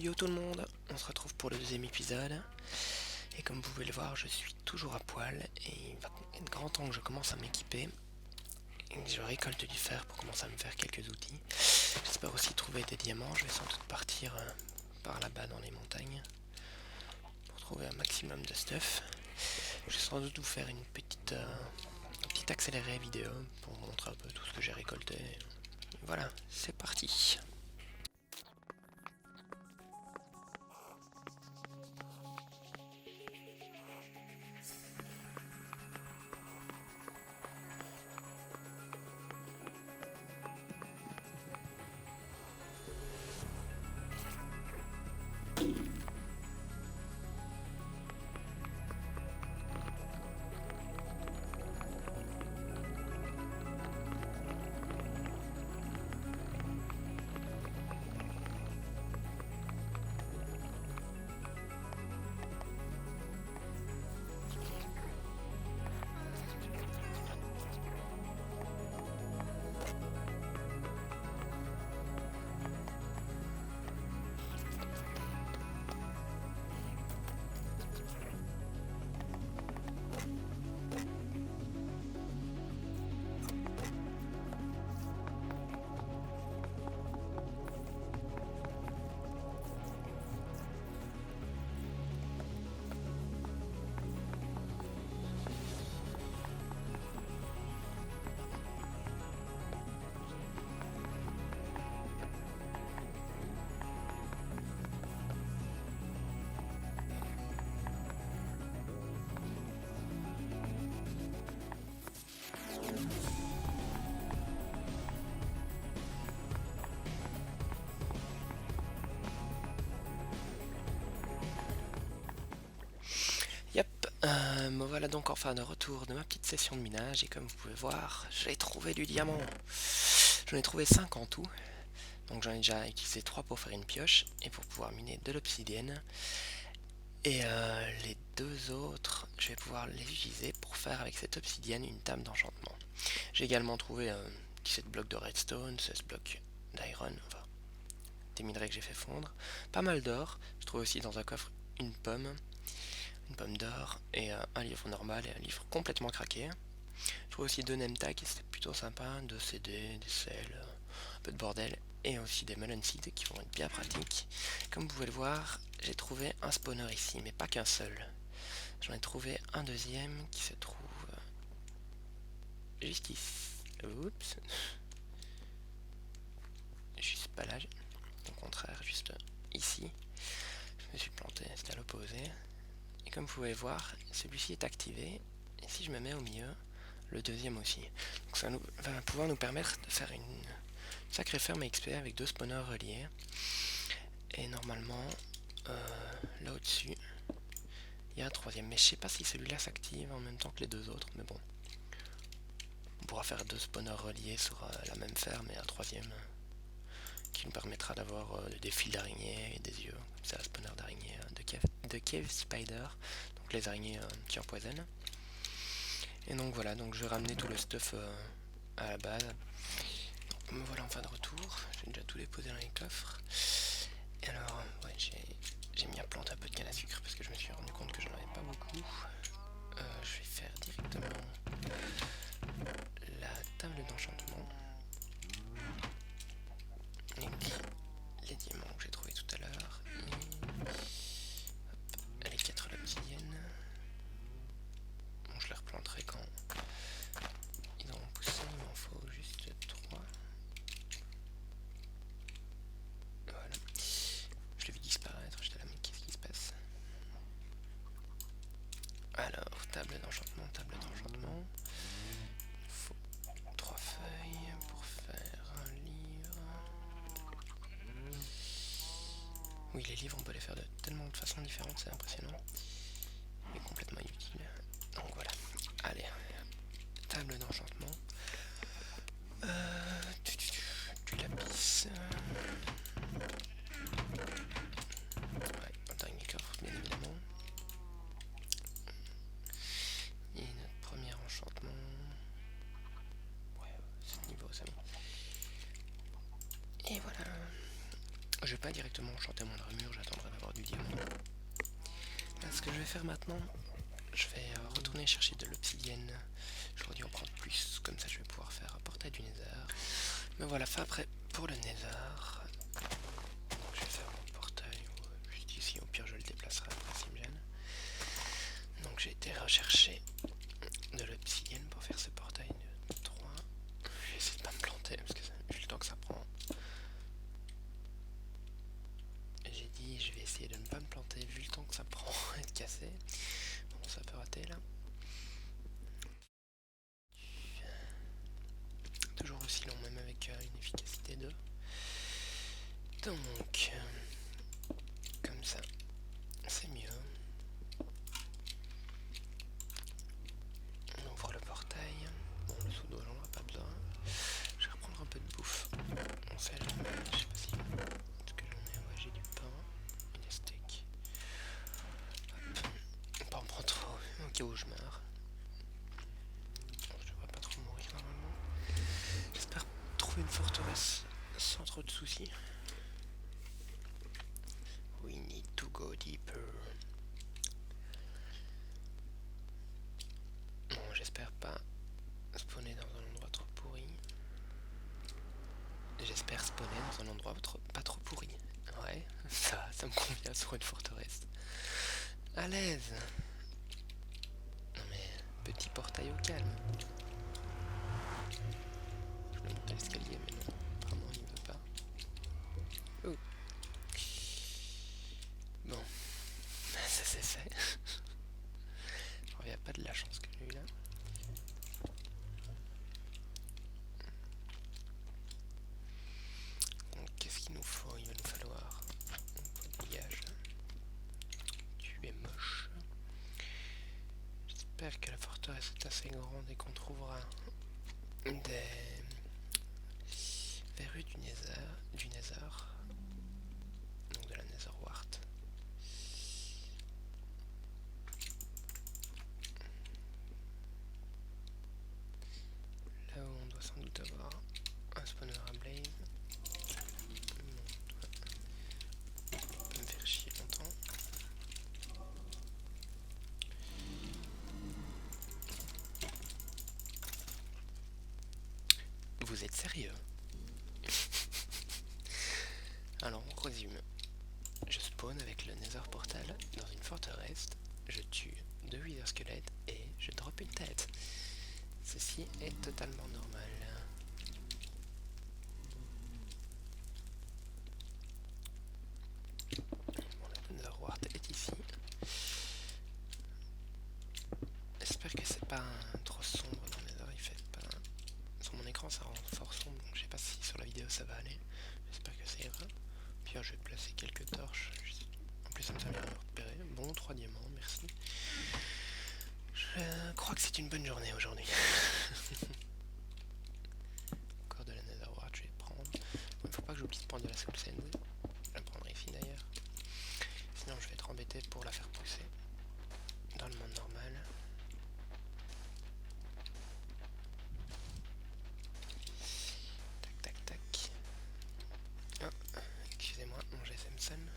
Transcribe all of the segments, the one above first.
Yo tout le monde, on se retrouve pour le deuxième épisode. Et comme vous pouvez le voir, je suis toujours à poil et il va être grand temps que je commence à m'équiper et que je récolte du fer pour commencer à me faire quelques outils. J'espère aussi trouver des diamants, je vais sans doute partir par là-bas dans les montagnes pour trouver un maximum de stuff. Je vais sans doute vous faire une petite accélérée vidéo pour vous montrer un peu tout ce que j'ai récolté. Et voilà, c'est parti. Yep, me voilà donc enfin de retour de ma petite session de minage et comme vous pouvez voir, j'ai trouvé du diamant. J'en ai trouvé 5 en tout, donc j'en ai déjà utilisé 3 pour faire une pioche et pour pouvoir miner de l'obsidienne. Et les deux autres, je vais pouvoir les utiliser pour faire avec cette obsidienne une table d'enchantement. J'ai également trouvé 17 blocs de redstone, 16 blocs d'iron, enfin des minerais que j'ai fait fondre, pas mal d'or. Je trouve aussi dans un coffre une pomme d'or et un livre normal et un livre complètement craqué. Je trouve aussi deux name tags et c'était plutôt sympa, 2 CD, des sels, un peu de bordel et aussi des melon seeds qui vont être bien pratiques. Comme vous pouvez le voir, j'ai trouvé un spawner ici, mais pas qu'un seul. J'en ai trouvé un deuxième qui se trouve juste ici. Oups. Juste pas là, au contraire, juste ici. Je me suis planté, c'était à l'opposé. Et comme vous pouvez voir, celui-ci est activé. Et si je me mets au milieu, le deuxième aussi. Donc ça va pouvoir nous permettre de faire une sacrée ferme XP avec 2 spawners reliés. Et normalement, là au-dessus, il y a un troisième. Mais je sais pas si celui-là s'active en même temps que les deux autres. Mais bon, on pourra faire 2 spawners reliés sur la même ferme et un troisième qui nous permettra d'avoir des fils d'araignée et des yeux. C'est un spawner d'araignée de cave spider, donc les araignées qui empoisonnent. Et donc voilà, donc je vais ramener tout le stuff à la base. Donc, me voilà en fin de retour, j'ai déjà tout déposé dans les coffres. Et alors, ouais, j'ai mis à planter un peu de canne à sucre parce que je me suis rendu compte que j'en avais pas beaucoup. Je vais faire directement la table d'enchantement. Et les diamants que j'ai trouvés tout à l'heure. Et les 4 l'obsidienne. Bon, je les replanterai quand ils auront poussé, il m'en faut juste 3. Voilà. Je l'ai vu disparaître, j'étais là, mais qu'est-ce qui se passe? Alors, table d'enchantement, table d'enchantement. Il faut 3 feuilles pour faire un livre. Oui, les livres, on peut les faire de tellement de façons différentes, c'est impressionnant. Mais complètement inutile. Donc voilà. Allez, table d'enchantement. Du lapis. Ouais, un dernier coffre, bien évidemment. Et notre premier enchantement. Ouais, ce niveau, c'est bon. Et voilà. Je vais pas directement enchanter mon armure, j'attendrai d'avoir du diamant. Là, ce que je vais faire maintenant, je vais retourner chercher de l'obsidienne. J'aurais dû en prendre plus, comme ça je vais pouvoir faire un portail du Nether. Mais voilà, fin prêt pour le Nether. Donc je vais faire mon portail juste ici, au pire je le déplacerai après s'il me gêne. Donc j'ai été rechercher de l'obsidienne pour faire ce portail de 3. Je vais essayer de pas me planter parce que vu le temps que ça prend. J'ai dit je vais essayer de ne pas me planter vu le temps que ça prend et de casser. Bon ça peut rater là. Toujours aussi long même avec une efficacité de. Donc comme ça c'est mieux. On ouvre le portail. Bon le seau d'eau j'en aurai pas besoin. Je vais reprendre un peu de bouffe. On sait jamais, je sais pas si. Ce que j'en ai, ouais j'ai du pain et des steaks. Hop. Pas en prendre trop, au cas où je meurs. Je devrais pas trop mourir normalement. J'espère trouver une forteresse sans trop de soucis. We need to go deeper. Bon, j'espère pas spawner dans un endroit trop pourri. J'espère spawner dans un endroit pas trop pourri. Ouais, ça me convient sur une forteresse. À l'aise. Non mais, petit portail au calme. Je voulais monter l'escalier mais non, apparemment il ne veut pas. Oh. Bon, ça c'est fait. Je reviens pas de la chance que j'ai eu là. Donc qu'est-ce qu'il nous faut? Il va nous falloir un coquillage. Tu es moche. J'espère que la forteresse est assez grande et qu'on trouvera des verrues du Nether, donc de la Nether Wart. Là où on doit sans doute avoir un spawner à blaze. On va me faire chier longtemps. Vous êtes sérieux? Alors on résume. Je spawn avec le Nether Portal dans une forteresse, je tue 2 Wither squelettes et je drop une tête. Ceci est totalement normal. Bon, la Nether Wart est ici. J'espère que c'est pas trop sombre dans le Nether, il fait pas... Sur mon écran ça rend fort sombre, donc je sais pas si sur la vidéo ça va aller. J'espère que ça ira. Puis je vais placer quelques torches. En plus ça me servira à me repérer. Bon, 3 diamants, merci. Je crois que c'est une bonne journée aujourd'hui. Encore de la Nether Wart, je vais prendre. Il ne faut pas que j'oublie de prendre de la Soul Sand. Je la prendrai ici d'ailleurs. Sinon je vais être embêté pour la faire pousser dans le monde normal. Tac tac tac. Oh, excusez-moi, mon GSM sonne.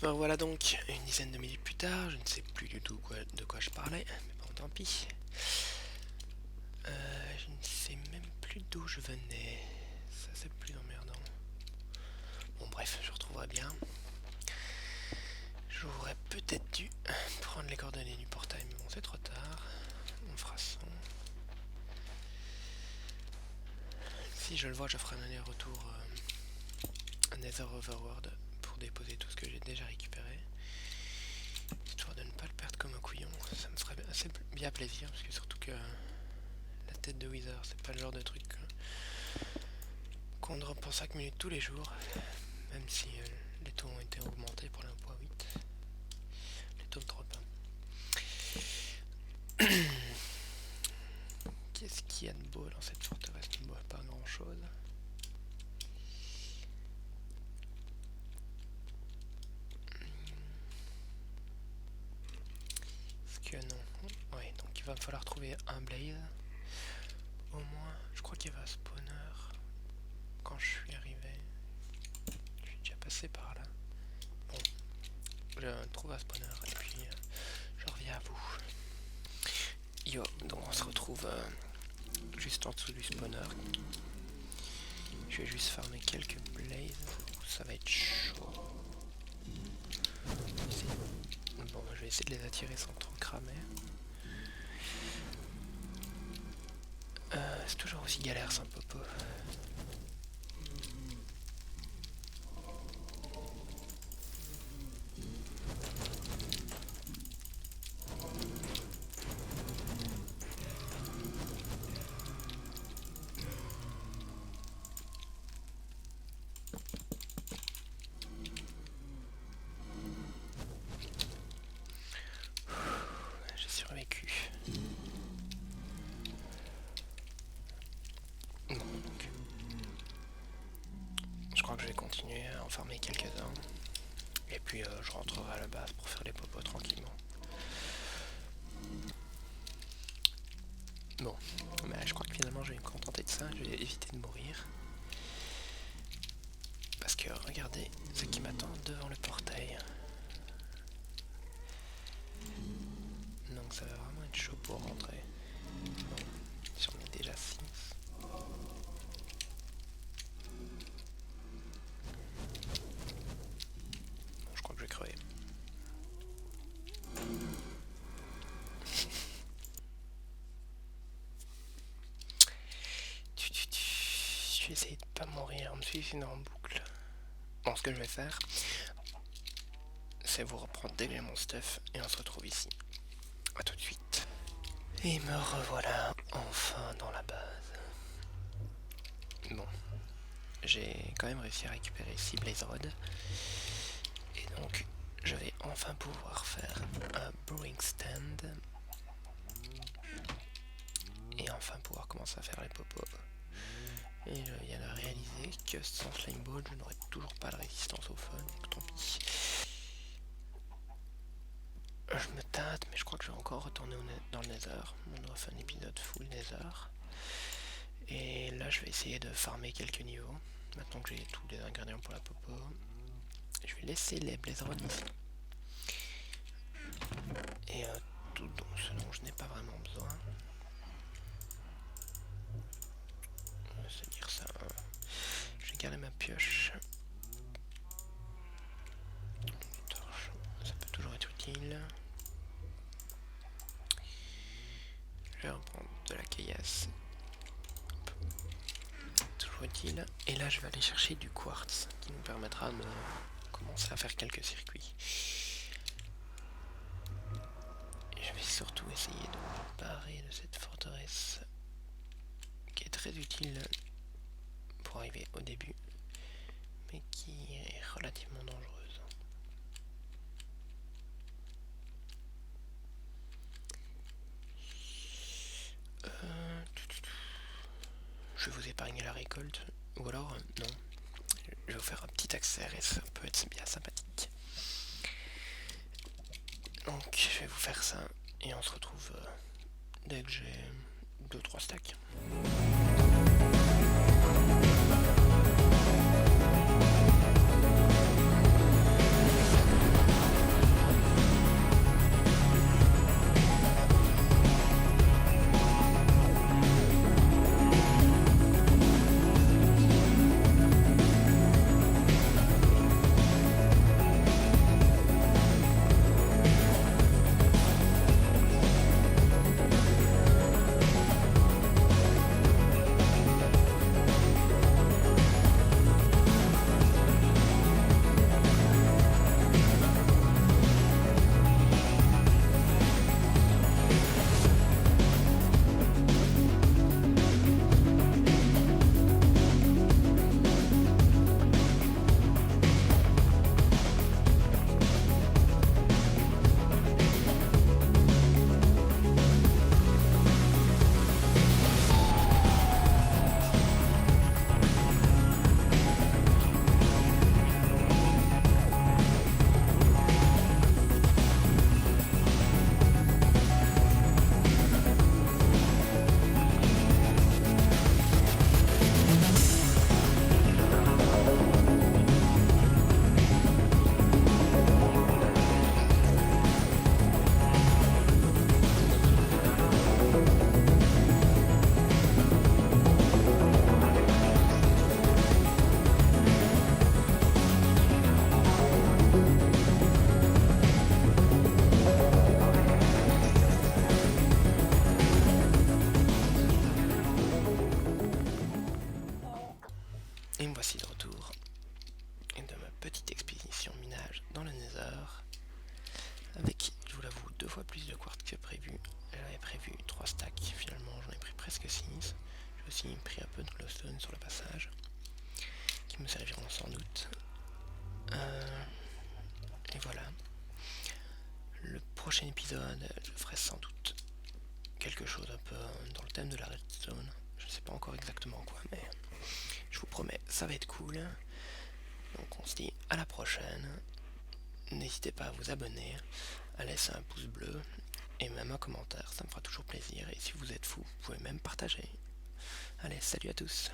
Alors voilà donc, une dizaine de minutes plus tard, je ne sais plus du tout de quoi je parlais, mais bon tant pis. Je ne sais même plus d'où je venais, ça c'est plus emmerdant. Bon bref, je retrouverai bien. J'aurais peut-être dû prendre les coordonnées du portail, mais bon c'est trop tard. On fera ça. Si je le vois, je ferai un aller-retour à Nether Overworld pour déposer tout ce que j'ai déjà récupéré. Histoire de ne pas le perdre comme un couillon, ça me ferait assez bien plaisir, parce que surtout que la tête de Wither, c'est pas le genre de truc qu'on drop en 5 minutes tous les jours, même si les taux ont été augmentés pour l'1.8. Les taux de drop. Qu'est-ce qu'il y a de beau dans cette forteresse? Je ne vois pas grand chose. Est-ce que non? Ouais, donc il va me falloir trouver un blaze. Au moins, je crois qu'il y avait un spawner quand je suis arrivé. Je suis déjà passer par là. Bon, je trouve un spawner et puis je reviens à vous. Yo, donc on se retrouve juste en dessous du spawner. Je vais juste farmer quelques blazes, ça va être chaud. Bon, je vais essayer de les attirer sans trop cramer. C'est toujours aussi galère sans popo. J'ai survécu. Bon, donc, je crois que je vais continuer à en farmer quelques-uns. Et puis je rentrerai à la base pour faire les popos tranquillement. Bon, mais je crois que finalement je vais me contenter de ça, je vais éviter de mourir. Parce que regardez ce qui m'attend devant le portail. Donc ça va vraiment être chaud pour rentrer. Bon, j'en ai déjà 6. Bon, je crois que je vais crever. Je vais essayer de pas mourir en me suicidant en boucle. Bon, ce que je vais faire, c'est vous reprendre dès que j'ai mon stuff et on se retrouve ici. A tout de suite. Et me revoilà enfin dans la base. Bon, j'ai quand même réussi à récupérer 6 blaze rods. Et donc, je vais enfin pouvoir faire un brewing stand. Et enfin pouvoir commencer à faire les popos. Et je viens de réaliser que sans slime ball, je n'aurai toujours pas de résistance au feu, donc tant pis. Je me tâte, mais je crois que je vais encore retourner dans le nether. On doit faire un épisode full nether. Et là, je vais essayer de farmer quelques niveaux. Maintenant que j'ai tous les ingrédients pour la popo. Je vais laisser les blaze rods ici. Et tout ce dont je n'ai pas vraiment besoin. C'est dire ça. Je vais garder ma pioche. Une torche, ça peut toujours être utile. Je vais reprendre de la caillasse. Toujours utile. Et là, je vais aller chercher du quartz qui nous permettra de commencer à faire quelques circuits. Et je vais surtout essayer de me barrer de cette forteresse qui est très utile pour arriver au début, mais qui est relativement dangereuse. Je vais vous épargner la récolte, ou alors non, je vais vous faire un petit accès RS, ça peut être bien sympathique. Donc je vais vous faire ça, et on se retrouve dès que j'ai 2-3 stacks. petite expédition minage dans le Nether, avec, je vous l'avoue, 2 fois plus de quartz que prévu. J'avais prévu 3 stacks, finalement j'en ai pris presque 6. J'ai aussi pris un peu de glowstone sur le passage, qui me serviront sans doute. Et voilà. Le prochain épisode, je ferai sans doute quelque chose un peu dans le thème de la redstone. Je ne sais pas encore exactement quoi, mais je vous promets, ça va être cool. Donc on se dit à la prochaine. N'hésitez pas à vous abonner, à laisser un pouce bleu et même un commentaire, ça me fera toujours plaisir. Et si vous êtes fou, vous pouvez même partager. Allez, salut à tous!